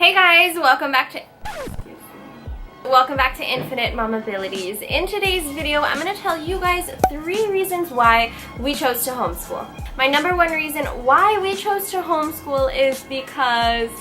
Hey guys, welcome back to Infinite Mamabilities. In today's video, I'm going to tell you guys 3 reasons why we chose to homeschool. My number 1 reason why we chose to homeschool is because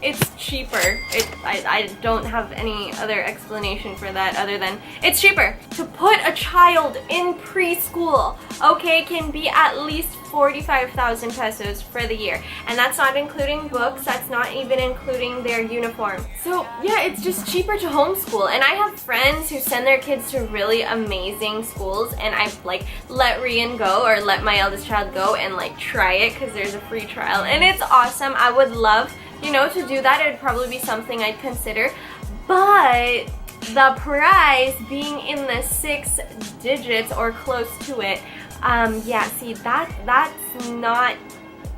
it's cheaper. I don't have any other explanation for that other than it's cheaper. To put a child in preschool, okay, can be at least 45,000 pesos for the year. And that's not including books, that's not even including their uniform. So yeah, it's just cheaper to homeschool. And I have friends who send their kids to really amazing schools, and I've like let Rian go, or let my eldest child go and like try it because there's a free trial. And it's awesome. I would love, to do that. It'd probably be something I'd consider. But the price being in the 6 digits or close to it, yeah, see, that's not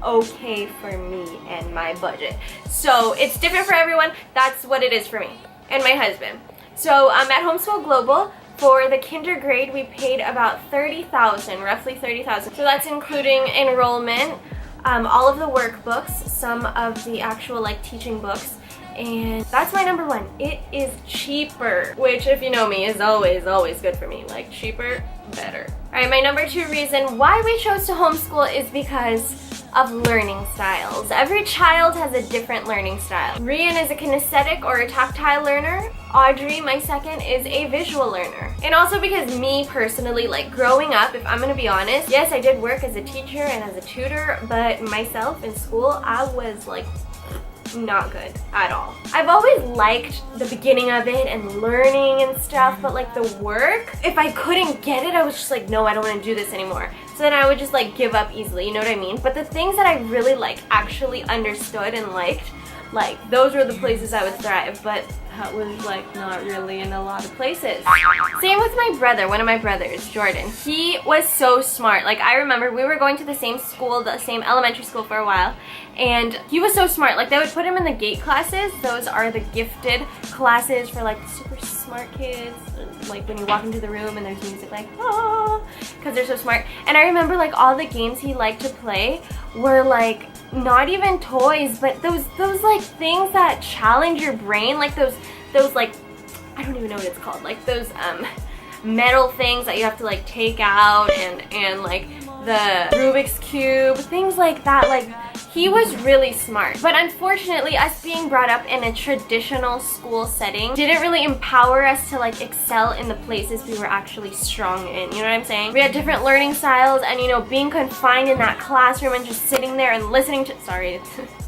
okay for me and my budget. So it's different for everyone. That's what it is for me and my husband. So at Homeschool Global, for the kinder grade, we paid about 30,000, roughly 30,000. So that's including enrollment, all of the workbooks, some of the actual like teaching books. And that's my number 1. It is cheaper, which if you know me is always good for me. Like cheaper, better. Alright, my number 2 reason why we chose to homeschool is because of learning styles. Every child has a different learning style. Rian is a kinesthetic or a tactile learner. Audrey, my second, is a visual learner. And also because me personally, like growing up, if I'm gonna be honest, yes, I did work as a teacher and as a tutor, but myself in school, I was like not good at all. I've always liked the beginning of it and learning and stuff, but like the work, if I couldn't get it, I was just like, no, I don't want to do this anymore. So then I would just like give up easily, you know what I mean? But the things that I really like actually understood and liked, like those were the places I would thrive, but that was like not really in a lot of places. Same with my brother, one of my brothers, Jordan. He was so smart. Like I remember we were going to the same school, the same elementary school for a while, and he was so smart. Like they would put him in the GATE classes. Those are the gifted classes for like super smart kids. Like when you walk into the room and there's music like, oh, because they're so smart. And I remember like all the games he liked to play were like not even toys, but those like things that challenge your brain, like those like, I don't even know what it's called, like those metal things that you have to like take out, and like the Rubik's Cube, things like that. Like he was really smart. But unfortunately, us being brought up in a traditional school setting didn't really empower us to like excel in the places we were actually strong in. You know what I'm saying? We had different learning styles, and being confined in that classroom and just sitting there and listening to, sorry,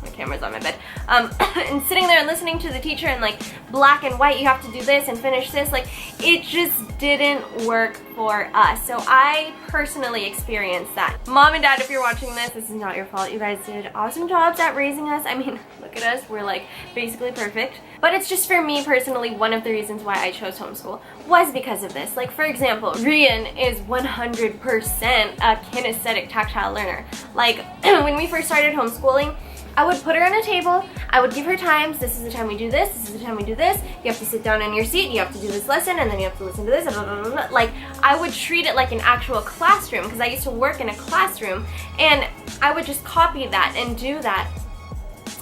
my camera's on my bed, and sitting there and listening to the teacher and like black and white, you have to do this and finish this, like it just didn't work for us. So I personally experienced that. Mom and Dad, if you're watching this is not your fault. You guys did awesome jobs at raising us. I mean, look at us, we're like basically perfect. But it's just, for me personally, one of the reasons why I chose homeschool was because of this. Like for example, Rian is 100% a kinesthetic tactile learner. Like when we first started homeschooling, I would put her on a table, I would give her times, this is the time we do this is the time we do this, you have to sit down in your seat, you have to do this lesson, and then you have to listen to this, blah, blah, blah, blah. Like, I would treat it like an actual classroom, because I used to work in a classroom, and I would just copy that and do that.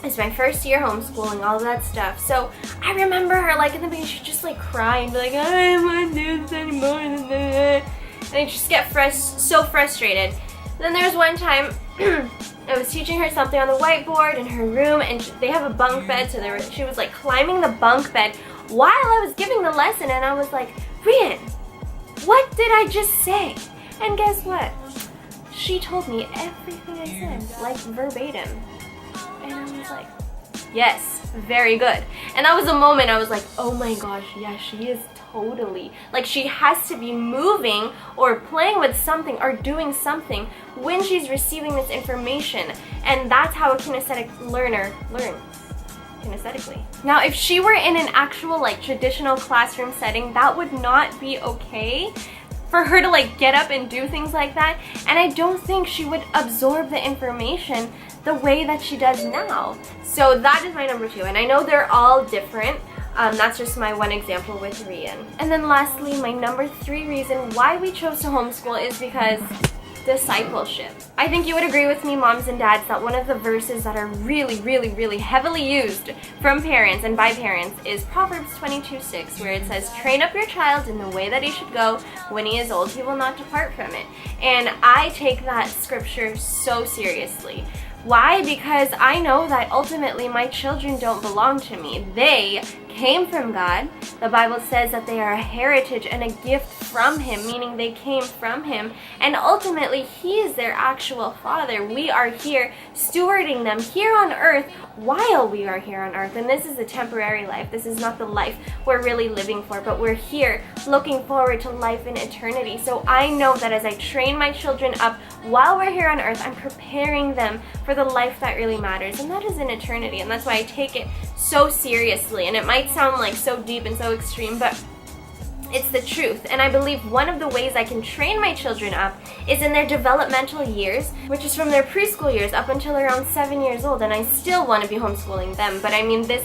It's my first year homeschooling, all that stuff. So I remember her, like in the beginning, she'd just like cry and be like, I don't want to do this anymore, and I just get so frustrated. Then there was one time, I was teaching her something on the whiteboard in her room, and they have a bunk bed, so she was like climbing the bunk bed while I was giving the lesson, and I was like, Rian, what did I just say? And guess what? She told me everything I said, like verbatim. And I was like, yes, very good. And that was a moment I was like, oh my gosh, yeah, she is totally, like she has to be moving or playing with something or doing something when she's receiving this information. And that's how a kinesthetic learner learns, kinesthetically. Now if she were in an actual like traditional classroom setting, that would not be okay for her to like get up and do things like that. And I don't think she would absorb the information the way that she does now. So that is my number 2, and I know they're all different. That's just my one example with Rian. And then lastly, my number 3 reason why we chose to homeschool is because discipleship. I think you would agree with me, moms and dads, that one of the verses that are really heavily used from parents and by parents is Proverbs 22:6, where it says, "Train up your child in the way that he should go. When he is old, he will not depart from it." And I take that scripture so seriously. Why? Because I know that ultimately my children don't belong to me. They came from God. The Bible says that they are a heritage and a gift from Him, meaning they came from Him. And ultimately, He is their actual Father. We are here stewarding them here on earth while we are here on earth. And this is a temporary life. This is not the life we're really living for, but we're here looking forward to life in eternity. So I know that as I train my children up while we're here on earth, I'm preparing them for the life that really matters, and that is in eternity. And that's why I take it so seriously. And it might sound like so deep and so extreme, but it's the truth. And I believe one of the ways I can train my children up is in their developmental years, which is from their preschool years up until around 7 years old. And I still want to be homeschooling them, but I mean this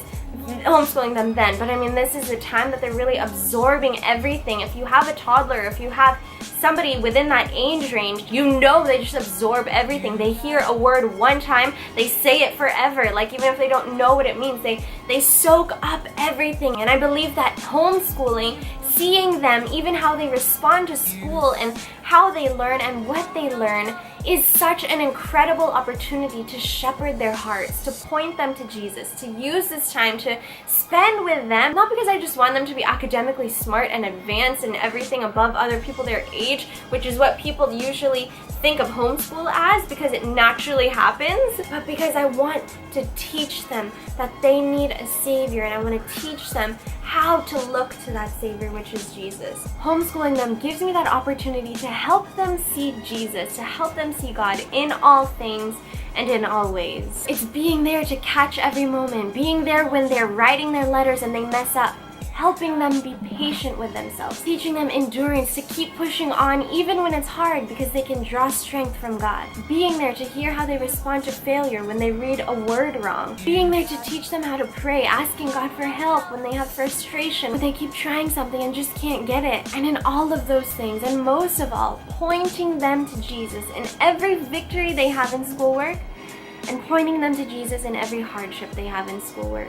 is the time that they're really absorbing everything. If you have a toddler, if you have somebody within that age range, you know they just absorb everything. They hear a word one time, they say it forever. Like, even if they don't know what it means, they soak up everything. And I believe that homeschooling, seeing them, even how they respond to school and how they learn and what they learn, is such an incredible opportunity to shepherd their hearts, to point them to Jesus, to use this time to spend with them, not because I just want them to be academically smart and advanced and everything above other people their age, which is what people usually think of homeschool as, because it naturally happens, but because I want to teach them that they need a Savior, and I want to teach them how to look to that Savior, which is Jesus. Homeschooling them gives me that opportunity to help them see Jesus, to help them see God in all things and in all ways. It's being there to catch every moment, being there when they're writing their letters and they mess up, helping them be patient with themselves, teaching them endurance to keep pushing on even when it's hard, because they can draw strength from God. Being there to hear how they respond to failure when they read a word wrong. Being there to teach them how to pray, asking God for help when they have frustration, when they keep trying something and just can't get it. And in all of those things, and most of all, pointing them to Jesus in every victory they have in schoolwork, and pointing them to Jesus in every hardship they have in schoolwork.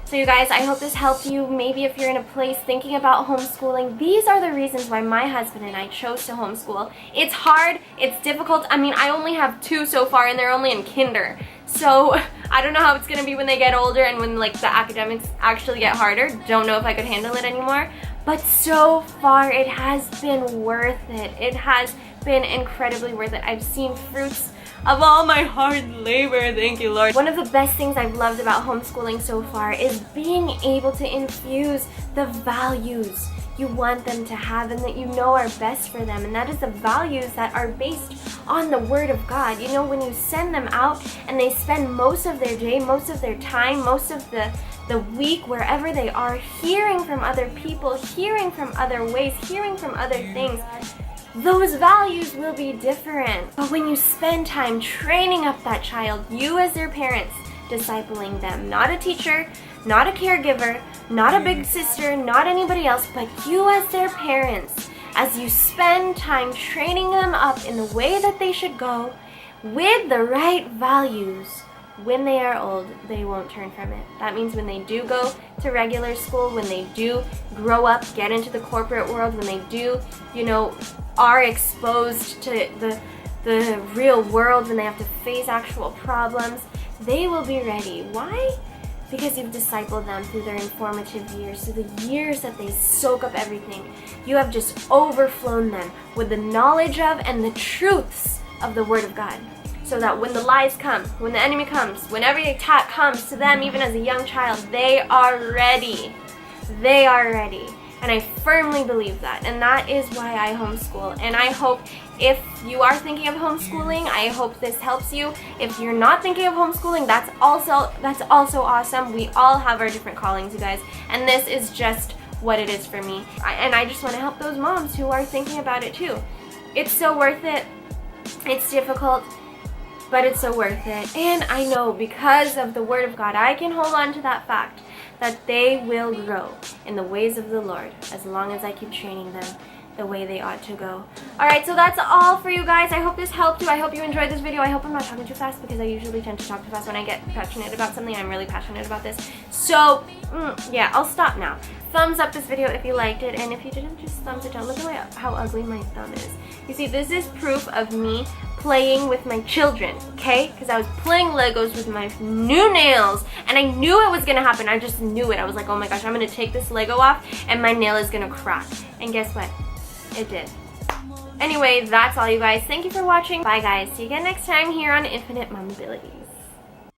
So you guys, I hope this helped you. Maybe if you're in a place thinking about homeschooling, these are the reasons why my husband and I chose to homeschool. It's hard, it's difficult. I mean, I only have 2 so far and they're only in kinder. So I don't know how it's gonna be when they get older and when like the academics actually get harder. Don't know if I could handle it anymore. But so far it has been worth it. It has been incredibly worth it. I've seen fruits of all my hard labor, thank you, Lord. One of the best things I've loved about homeschooling so far is being able to infuse the values you want them to have and that you know are best for them, and that is the values that are based on the Word of God. You know, when you send them out and they spend most of their day, most of their time, most of the week, wherever they are, hearing from other people, hearing from other ways, hearing from other things, those values will be different. But when you spend time training up that child, you as their parents, discipling them, not a teacher, not a caregiver, not a big sister, not anybody else, but you as their parents, as you spend time training them up in the way that they should go with the right values, when they are old, they won't turn from it. That means when they do go to regular school, when they do grow up, get into the corporate world, when they do, you know, are exposed to the real world, when they have to face actual problems, they will be ready. Why? Because you've discipled them through their informative years, through the years that they soak up everything. You have just overflown them with the knowledge of and the truths of the Word of God. So that when the lies come, when the enemy comes, when every attack comes to them, even as a young child, they are ready. They are ready. And I firmly believe that. And that is why I homeschool. And I hope if you are thinking of homeschooling, I hope this helps you. If you're not thinking of homeschooling, that's also awesome. We all have our different callings, you guys. And this is just what it is for me. And I just want to help those moms who are thinking about it too. It's so worth it. It's difficult, but it's so worth it. And I know because of the Word of God, I can hold on to that fact that they will grow in the ways of the Lord as long as I keep training them. the way they ought to go. Alright, so that's all for you guys. I hope this helped you. I hope you enjoyed this video. I hope I'm not talking too fast because I usually tend to talk too fast when I get passionate about something. I'm really passionate about this. So, yeah, I'll stop now. Thumbs up this video if you liked it, and if you didn't, just thumbs it down. Look at how ugly my thumb is. You see, this is proof of me playing with my children, okay? Because I was playing Legos with my new nails, and I knew it was gonna happen. I just knew it. I was like, oh my gosh, I'm gonna take this Lego off, and my nail is gonna crack. And guess what? It did. Anyway, that's all, you guys. Thank you for watching. Bye, guys. See you again next time here on Infinite Mamabilities.